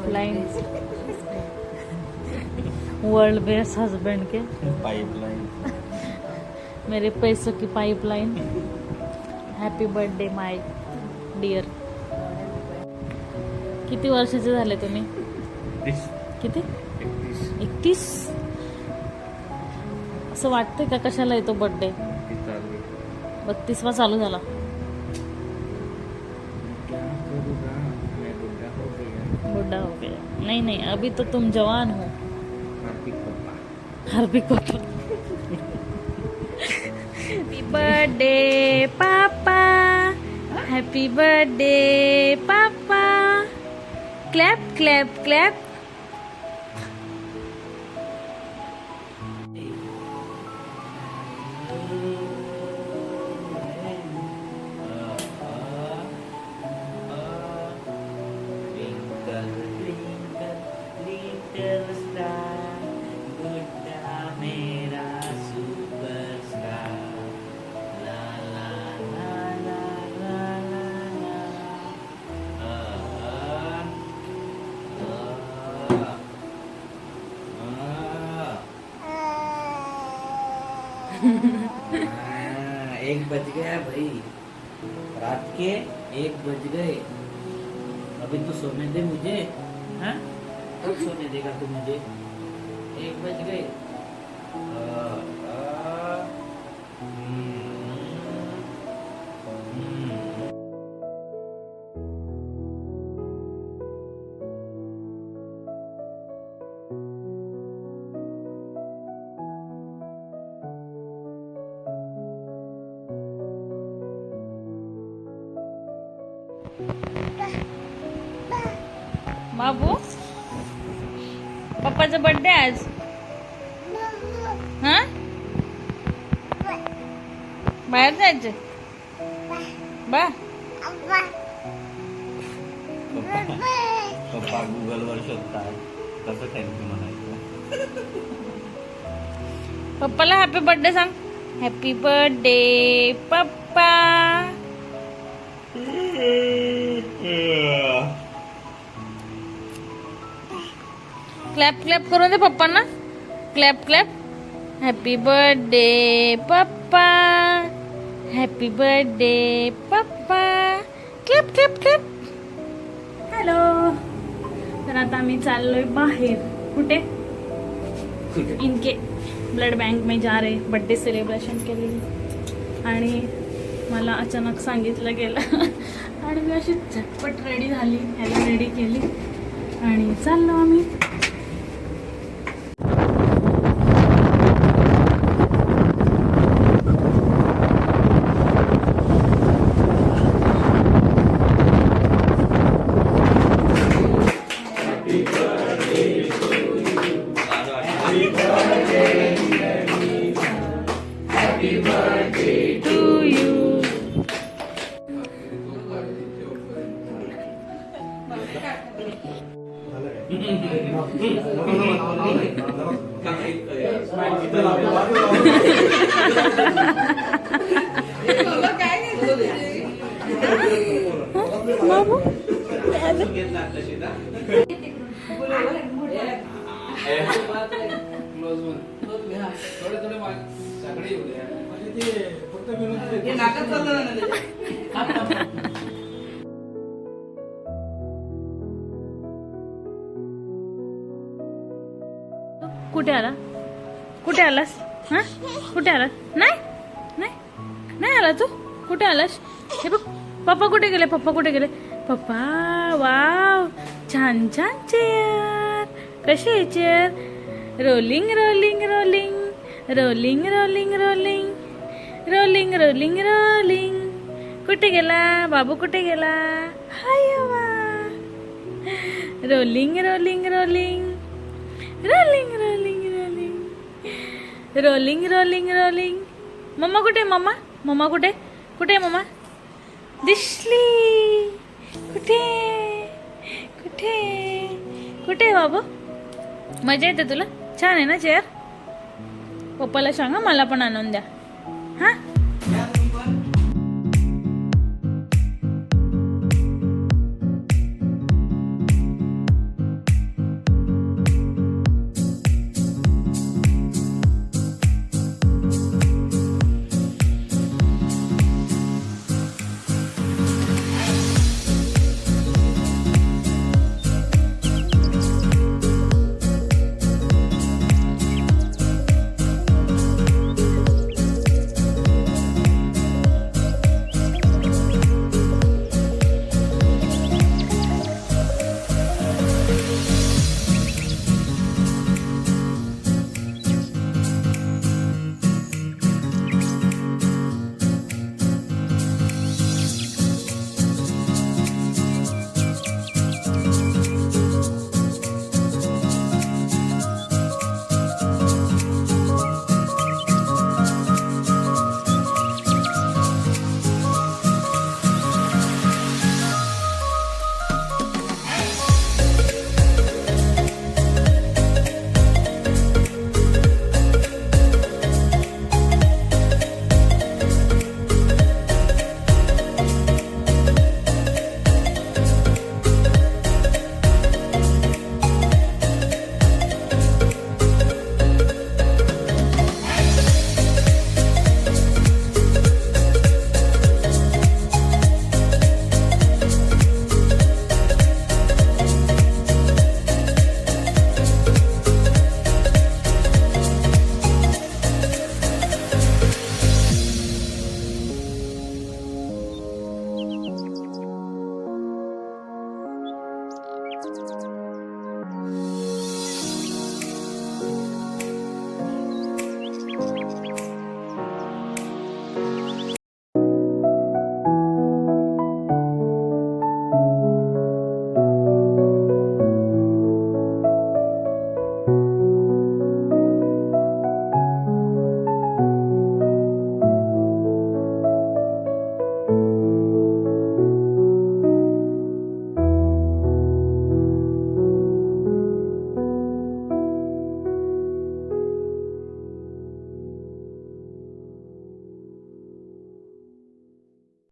Pipeline, world best husband के pipeline, मेरे पैसों की pipeline. Happy birthday my dear. किती वर्षाचे झाले तुम्ही? किती? 31। असं वाटतंय का कशाला येतो बर्थडे? 32वां चालू झाला। बुढ़ा हो गया। नहीं नहीं, अभी तो तुम जवान हो। हार्दिक पापा। Happy birthday papa, happy birthday papa. Clap clap clap. एक बज गया भाई, रात के 1 बज गए। अभी तो सोने दे मुझे। हाँ, कब सोने देगा तू मुझे? 1 बज गए। बाबू, पप्पाचा बर्थडे आज। हा, बाहेर जायचं बा। पप्पा गुगल वर शोधतात कसं थँक्यू म्हणायचं। पप्पाला हॅपी बर्थडे सांग। हॅपी बर्थडे पप्पा। क्लॅप क्लॅप करून दे पप्पांना। Clap clap. हॅपी बर्थडे पप्पा, हॅपी बर्थडे पप्पा। Clap clap clap. हॅलो। तर आता आम्ही चाललोय बाहेर। कुठे? इनके ब्लड बैंक में जा रहे, बर्थडे सेलिब्रेशन के लिए। आणि मला अचानक सांगितलं गेलं आणि मी अशी झटपट रेडी झाली, ह्याला रेडी केली आणि चाललो आम्ही। बाबू कुठे आला? कुठे आलास? हा, कुठे आलास? नाही नाही नाही आला तू? कुठे आलास? हे बघ, पप्पा कुठे गेले? पप्पा कुठे गेले? पप्पा, वाव, छान छान चेअर। कशी आहे chair? Rolling rolling rolling, rolling rolling rolling, rolling rolling rolling. कुठे गेला बाबू? कुठे गेला? हाय वा। Rolling rolling rolling, rolling rolling rolling, rolling rolling rolling. Mama कुठे? मम्मा, मम्मा कुठे? कुठे मम्मा? दिसली। कुठे कुठे कुठे बाबू? मजा येते तुला? छान आहे ना चेअर? पप्पाला सांगा मला पण आणून द्या। हा,